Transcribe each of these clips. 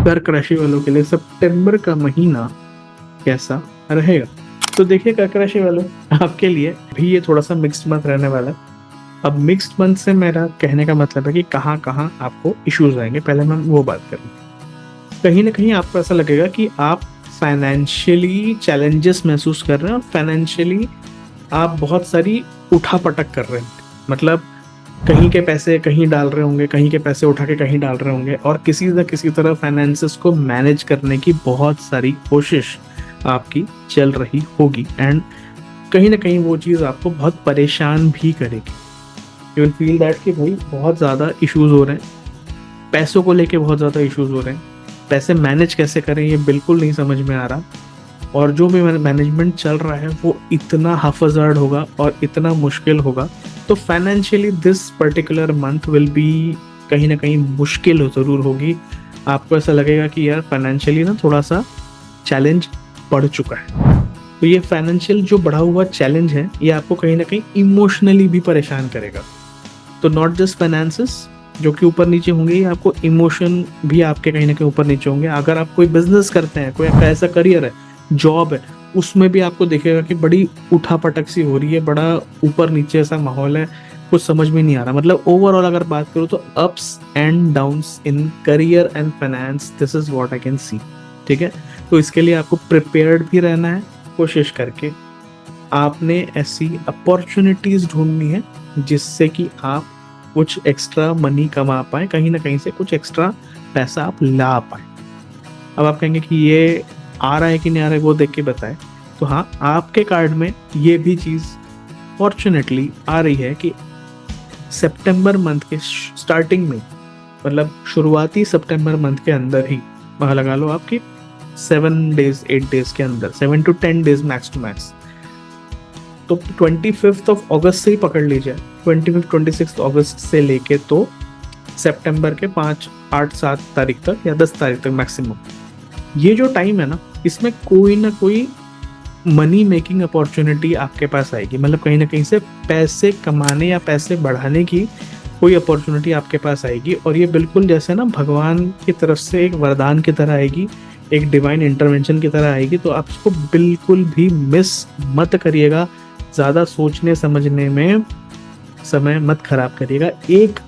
कर्क राशि वालों के लिए सितंबर का महीना कैसा रहेगा। तो देखिए कर्क राशि वालों, आपके लिए भी ये थोड़ा सा मिक्स्ड मंथ रहने वाला है। अब मिक्स्ड मंथ से मेरा कहने का मतलब है कि कहाँ कहाँ आपको इश्यूज आएंगे, पहले मैं वो बात करूँ। कहीं ना कहीं आपको ऐसा लगेगा कि आप फाइनेंशियली चैलेंजेस महसूस कर रहे हैं और फाइनेंशियली आप बहुत सारी उठापटक कर रहे हैं। मतलब कहीं के पैसे कहीं डाल रहे होंगे, कहीं के पैसे उठा के कहीं डाल रहे होंगे, और किसी न किसी तरह फाइनेंसेस को मैनेज करने की बहुत सारी कोशिश आपकी चल रही होगी। एंड कहीं ना कहीं वो चीज़ आपको बहुत परेशान भी करेगी। यू विल फील दैट कि भाई बहुत ज़्यादा इश्यूज हो रहे हैं, पैसों को लेके बहुत ज़्यादा इश्यूज हो रहे हैं, पैसे मैनेज कैसे करें ये बिल्कुल नहीं समझ में आ रहा, और जो भी मैनेजमेंट चल रहा है वो इतना हाफजार्ड होगा और इतना मुश्किल होगा। तो financially this particular month will be कहीं ना कहीं मुश्किल ज़रूर होगी। आपको ऐसा लगेगा कि यार फाइनेंशियली ना थोड़ा सा चैलेंज बढ़ चुका है। तो ये फाइनेंशियल जो बढ़ा हुआ चैलेंज है ये आपको कहीं ना कहीं इमोशनली भी परेशान करेगा। तो नॉट जस्ट फाइनेंसेस जो कि ऊपर नीचे होंगे, ये आपको इमोशन भी आपके कहीं ना कहीं ऊपर नीचे होंगे। अगर आप कोई बिजनेस करते हैं, कोई आपका ऐसा करियर है, जॉब है, उसमें भी आपको दिखेगा कि बड़ी उठापटक सी हो रही है, बड़ा ऊपर नीचे ऐसा माहौल है, कुछ समझ में नहीं आ रहा। मतलब ओवरऑल अगर बात करूँ तो ups and downs in career and finance, this is what I can see. ठीक है, तो इसके लिए आपको प्रिपेयर्ड भी रहना है। कोशिश करके आपने ऐसी अपॉर्चुनिटीज ढूंढनी है जिससे कि आप कुछ एक्स्ट्रा मनी कमा पाए, कहीं ना कहीं से कुछ एक्स्ट्रा पैसा आप ला पाए। अब आप कहेंगे कि ये आ रहा है कि नहीं आ रहा है वो देख के बताएं। तो हाँ, आपके कार्ड में ये भी चीज़ फॉर्चुनेटली आ रही है कि सितंबर मंथ के स्टार्टिंग में, मतलब शुरुआती सितंबर मंथ के अंदर ही, वहाँ लगा लो आपकी 7 डेज 8 डेज के अंदर, 7 to 10 days max to max. तो 25 अगस्त से ही पकड़ लीजिए, 26 अगस्त से लेके तो सितंबर के 5 8 7 तारीख तक या 10 तारीख तक मैक्सिमम, ये जो टाइम है ना, इसमें कोई ना कोई मनी मेकिंग अपॉर्चुनिटी आपके पास आएगी। मतलब कहीं ना कहीं से पैसे कमाने या पैसे बढ़ाने की कोई अपॉर्चुनिटी आपके पास आएगी, और ये बिल्कुल जैसे ना भगवान की तरफ से एक वरदान की तरह आएगी, एक डिवाइन इंटरवेंशन की तरह आएगी। तो आप इसको बिल्कुल भी मिस मत करिएगा, ज़्यादा सोचने समझने में समय मत खराब करिएगा। एक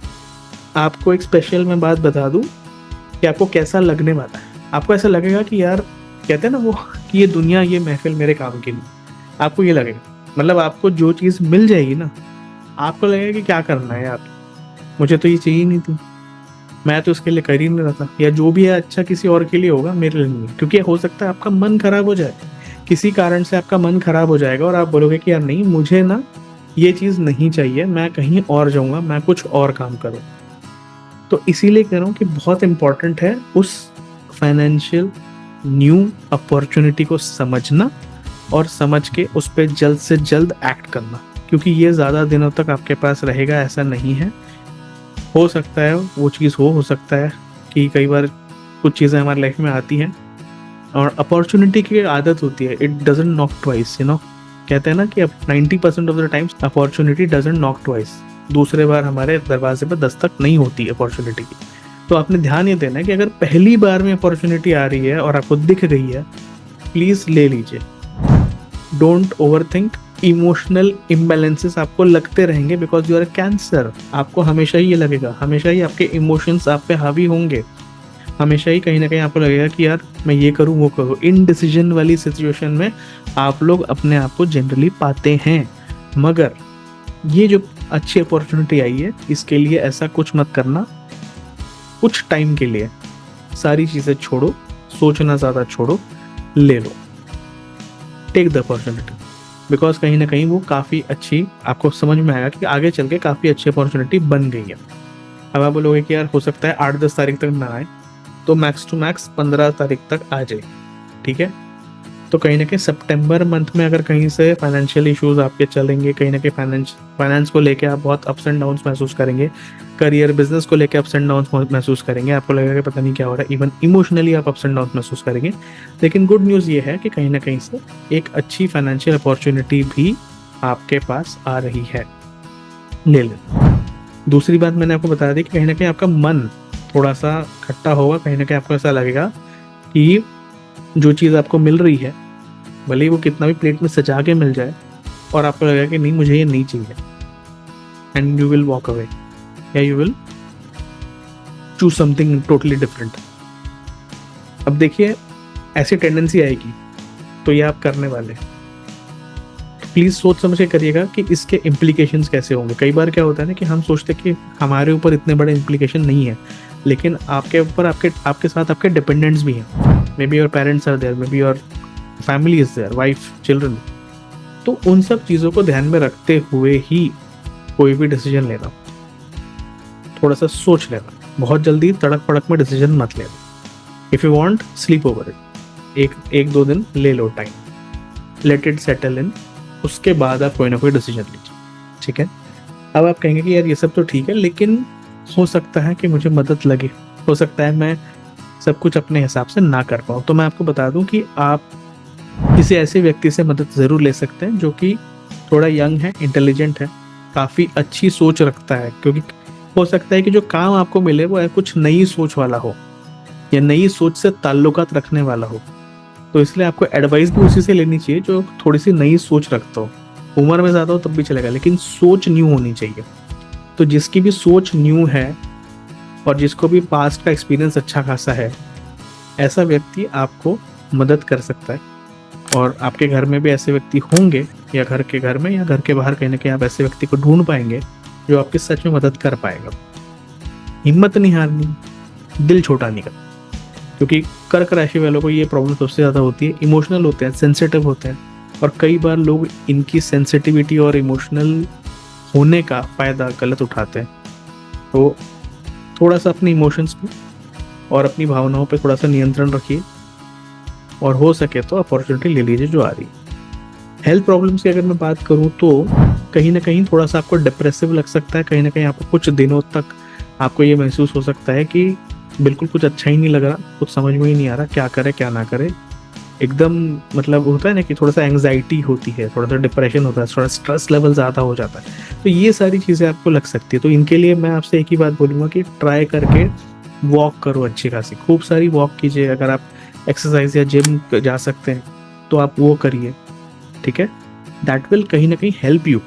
आपको एक स्पेशल मैं बात बता दूं कि आपको कैसा लगने वाला है। आपको ऐसा लगेगा कि यार, कहते हैं ना वो कि ये दुनिया, ये महफिल मेरे काम की नहीं। आपको ये लगेगा, मतलब आपको जो चीज़ मिल जाएगी ना, आपको लगेगा कि क्या करना है यार, मुझे तो ये चाहिए नहीं थी, मैं तो उसके लिए कर ही नहीं रहा था, या जो भी है अच्छा किसी और के लिए होगा, मेरे लिए नहीं। क्योंकि हो सकता है आपका मन खराब हो जाए, किसी कारण से आपका मन खराब हो जाएगा और आप बोलोगे कि यार नहीं, मुझे ना ये चीज़ नहीं चाहिए, मैं कहीं और जाऊँगा, मैं कुछ और काम करूँ। तो इसीलिए कह रहा हूँ कि बहुत इंपॉर्टेंट है उस फाइनेंशियल न्यू अपॉर्चुनिटी को समझना और समझ के उस पर जल्द से जल्द एक्ट करना, क्योंकि ये ज़्यादा दिनों तक आपके पास रहेगा ऐसा नहीं है। हो सकता है वो चीज़ हो सकता है कि कई बार कुछ चीज़ें हमारी लाइफ में आती हैं और अपॉर्चुनिटी की आदत होती है, it doesn't knock twice, you know. कहते हैं ना कि अब 90% of the times opportunity doesn't knock twice, दूसरे बार हमारे दरवाजे पर दस्तक नहीं होती अपॉर्चुनिटी की। तो आपने ध्यान ये देना है कि अगर पहली बार में अपॉर्चुनिटी आ रही है और आपको दिख गई है, प्लीज़ ले लीजिए। Don't over think. Emotional imbalances आपको लगते रहेंगे बिकॉज यू आर कैंसर। आपको हमेशा ही ये लगेगा, हमेशा ही आपके इमोशंस आप पे हावी होंगे, हमेशा ही कहीं ना कहीं आपको लगेगा कि यार मैं ये करूँ वो करूँ। इनडिसीजन वाली सिचुएशन में आप लोग अपने आप को जनरली पाते हैं। मगर ये जो अच्छी अपॉर्चुनिटी आई है, इसके लिए ऐसा कुछ मत करना। कुछ टाइम के लिए सारी चीज़ें छोड़ो, सोचना ज़्यादा छोड़ो, ले लो, टेक द अपॉर्चुनिटी। बिकॉज कहीं ना कहीं वो काफ़ी अच्छी, आपको समझ में आएगा कि आगे चल के काफ़ी अच्छी अपॉर्चुनिटी बन गई है। अब आप बोलोगे कि यार हो सकता है 8-10 तारीख तक ना आए, तो मैक्स टू मैक्स 15 तारीख तक आ जाए, ठीक है। तो कहीं ना कहीं सितंबर मंथ में अगर कहीं से फाइनेंशियल इश्यूज आपके चलेंगे, कहीं ना कहीं फाइनेंस को लेके आप बहुत अप्स एंड डाउन्स महसूस करेंगे, करियर बिजनेस को लेके अप्स एंड डाउन्स महसूस करेंगे, आपको लगेगा कि पता नहीं क्या हो रहा है, इवन इमोशनली आप अप्स एंड डाउन्स महसूस करेंगे। लेकिन गुड न्यूज़ ये है कि कहीं ना कहीं से एक अच्छी फाइनेंशियल अपॉर्चुनिटी भी आपके पास आ रही है, ले लें। दूसरी बात मैंने आपको बता दी कि कहीं ना कहीं आपका मन थोड़ा सा खट्टा होगा, कहीं ना कहीं आपको ऐसा लगेगा कि जो चीज़ आपको मिल रही है, भले ही वो कितना भी प्लेट में सजा के मिल जाए, और आपको लगेगा कि नहीं मुझे ये नहीं चाहिए, and you will walk away, या you will choose something totally different. अब देखिए, ऐसी टेंडेंसी आएगी तो ये आप करने वाले, प्लीज सोच समझ के करिएगा कि इसके इम्प्लीकेशंस कैसे होंगे। कई बार क्या होता है ना कि हम सोचते हैं कि हमारे ऊपर इतने बड़े इम्प्लीकेशन नहीं है, लेकिन आपके ऊपर आपके साथ आपके डिपेंडेंट्स भी हैं। May be your parents are there, may be your family is there, wife, children. तो उन सब चीज़ों को ध्यान में रखते हुए ही कोई भी डिसीजन लेना, थोड़ा सा सोच लेना, बहुत जल्दी तड़क फड़क में डिसीजन मत लेना। If you want, sleep over it, एक दो दिन ले लो time, let it settle in, उसके बाद आप कोई ना कोई डिसीजन लीजिए, ठीक है। अब आप कहेंगे कि यार ये सब तो ठीक है, लेकिन हो सकता है कि मुझे मदद लगे, हो सकता है मैं सब कुछ अपने हिसाब से ना कर पाऊँ। तो मैं आपको बता दूं कि आप किसी ऐसे व्यक्ति से मदद ज़रूर ले सकते हैं जो कि थोड़ा यंग है, इंटेलिजेंट है, काफ़ी अच्छी सोच रखता है, क्योंकि हो सकता है कि जो काम आपको मिले वो कुछ नई सोच वाला हो, या नई सोच से ताल्लुकात रखने वाला हो। तो इसलिए आपको एडवाइस भी उसी से लेनी चाहिए जो थोड़ी सी नई सोच रखता हो। उम्र में ज़्यादा हो तब भी चलेगा, लेकिन सोच न्यू होनी चाहिए। तो जिसकी भी सोच न्यू है और जिसको भी पास्ट का एक्सपीरियंस अच्छा खासा है, ऐसा व्यक्ति आपको मदद कर सकता है। और आपके घर में भी ऐसे व्यक्ति होंगे, या घर के घर में या घर के बाहर कहीं ना कहीं आप ऐसे व्यक्ति को ढूंढ पाएंगे जो आपकी सच में मदद कर पाएगा। हिम्मत नहीं हारनी, दिल छोटा नहीं करना, क्योंकि कर्क राशि वालों को ये प्रॉब्लम सबसे ज़्यादा होती है। इमोशनल होते हैं, सेंसिटिव होते हैं, और कई बार लोग इनकी सेंसिटिविटी और इमोशनल होने का फ़ायदा गलत उठाते हैं। तो थोड़ा सा अपने इमोशंस पे और अपनी भावनाओं पे थोड़ा सा नियंत्रण रखिए, और हो सके तो अपॉर्चुनिटी ले लीजिए जो आ रही है। हेल्थ प्रॉब्लम्स की अगर मैं बात करूँ तो कहीं ना कहीं थोड़ा सा आपको डिप्रेसिव लग सकता है, कहीं ना कहीं आपको कुछ दिनों तक आपको ये महसूस हो सकता है कि बिल्कुल कुछ अच्छा ही नहीं लग रहा, कुछ समझ में ही नहीं आ रहा क्या करे क्या ना करे, एकदम मतलब होता है ना कि थोड़ा सा एंग्जाइटी होती है, थोड़ा सा डिप्रेशन होता है, थोड़ा स्ट्रेस लेवल ज़्यादा हो जाता है। तो ये सारी चीज़ें आपको लग सकती है। तो इनके लिए मैं आपसे एक ही बात बोलूँगा कि ट्राई करके वॉक करो, अच्छी खासी खूब सारी वॉक कीजिए। अगर आप एक्सरसाइज या जिम जा सकते हैं तो आप वो करिए, ठीक है। दैट विल कहीं ना कहीं हेल्प यू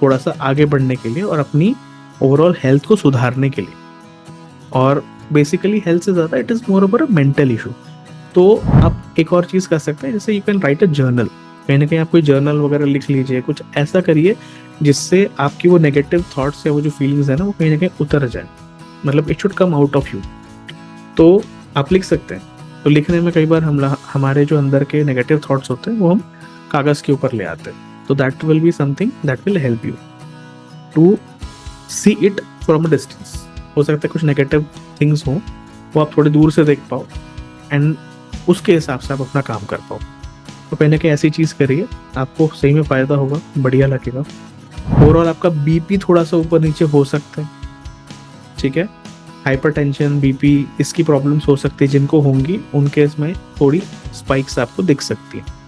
थोड़ा सा आगे बढ़ने के लिए और अपनी ओवरऑल हेल्थ को सुधारने के लिए। और बेसिकली हेल्थ से ज़्यादा it is more over a mental issue. तो आप एक और चीज़ कर सकते हैं, जैसे you can write a journal, कहीं ना कहीं आप कोई जर्नल वगैरह लिख लीजिए, कुछ ऐसा करिए जिससे आपकी वो नेगेटिव थॉट्स या वो जो फीलिंग्स है ना वो कहीं ना कहीं उतर जाए, मतलब it should come out of you. तो आप लिख सकते हैं। तो लिखने में कई बार हमारे जो अंदर के नेगेटिव थॉट्स होते हैं वो हम कागज़ के ऊपर ले आते हैं। तो that will be something that will help you to see it from a distance. हो सकता है कुछ नेगेटिव थिंग्स हो वो आप थोड़ी दूर से देख पाओ, एंड उसके हिसाब से आप अपना काम कर पाओ। तो कहीं ना कहीं ऐसी चीज़ करिए, आपको सही में फ़ायदा होगा, बढ़िया लगेगा। ओवरऑल आपका बीपी थोड़ा सा ऊपर नीचे हो सकता है, ठीक है। हाइपरटेंशन, बीपी, इसकी प्रॉब्लम्स हो सकती है, जिनको होंगी उनके इसमें थोड़ी स्पाइक्स आपको दिख सकती है।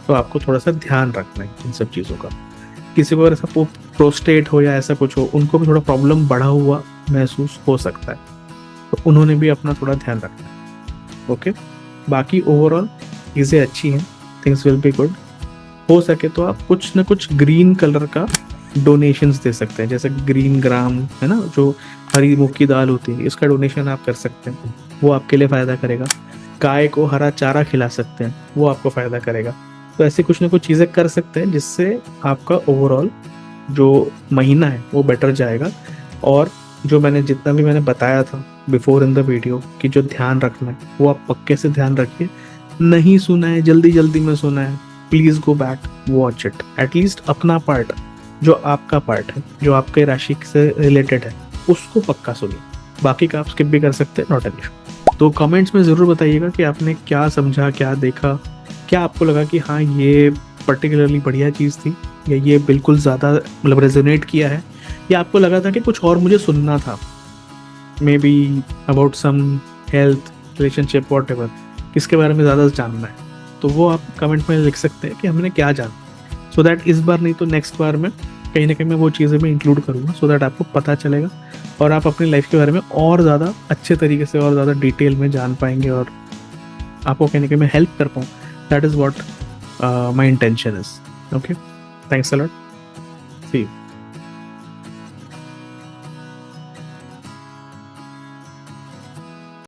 तो आपको थोड़ा सा ध्यान रखना है इन सब चीज़ों का। किसी को अगर ऐसा प्रोस्टेट हो या ऐसा कुछ हो, उनको भी थोड़ा प्रॉब्लम बढ़ा हुआ महसूस हो सकता है, तो उन्होंने भी अपना थोड़ा ध्यान रखना है, ओके। बाकी ओवरऑल चीज़ें अच्छी हैं, थिंग्स विल बी गुड। हो सके तो आप कुछ ना कुछ ग्रीन कलर का डोनेशंस दे सकते हैं, जैसे ग्रीन ग्राम है ना, जो हरी मूंग की दाल होती है, इसका डोनेशन आप कर सकते हैं, वो आपके लिए फ़ायदा करेगा। गाय को हरा चारा खिला सकते हैं, वो आपको फ़ायदा करेगा। तो ऐसे कुछ ना कुछ चीज़ें कर सकते हैं जिससे आपका ओवरऑल जो महीना है वो बेटर जाएगा। और जो जितना भी मैंने बताया था बिफोर इन द वीडियो कि जो ध्यान रखना है वो आप पक्के से ध्यान रखिए। नहीं सुना है, जल्दी जल्दी में सुना है, please go back, watch it. At least अपना पार्ट, जो आपका पार्ट है, जो आपके राशि से रिलेटेड है, उसको पक्का सुनिए। बाकी का आप स्किप भी कर सकते हैं, नॉट एन इशू। तो कमेंट्स में ज़रूर बताइएगा कि आपने क्या समझा, क्या देखा, क्या आपको लगा कि हाँ ये पर्टिकुलरली बढ़िया चीज़ थी, या ये बिल्कुल ज़्यादा मतलब रेजोनेट किया है, या आपको लगा था कि कुछ और मुझे सुनना था, may be about some health, relationship, whatever, किसके बारे में ज़्यादा जानना है। तो वो आप कमेंट में लिख सकते हैं कि हमने क्या जाना, सो दैट इस बार नहीं तो नेक्स्ट बार में कहीं ना कहीं मैं वो चीज़ें भी इंक्लूड करूँगा सो दैट आपको पता चलेगा और आप अपनी लाइफ के बारे में और ज़्यादा अच्छे तरीके से और ज़्यादा डिटेल में जान पाएंगे और आपको कहीं ना कहीं मैं हेल्प कर पाऊँ. That is what my intention is. Okay, thanks a lot. See you.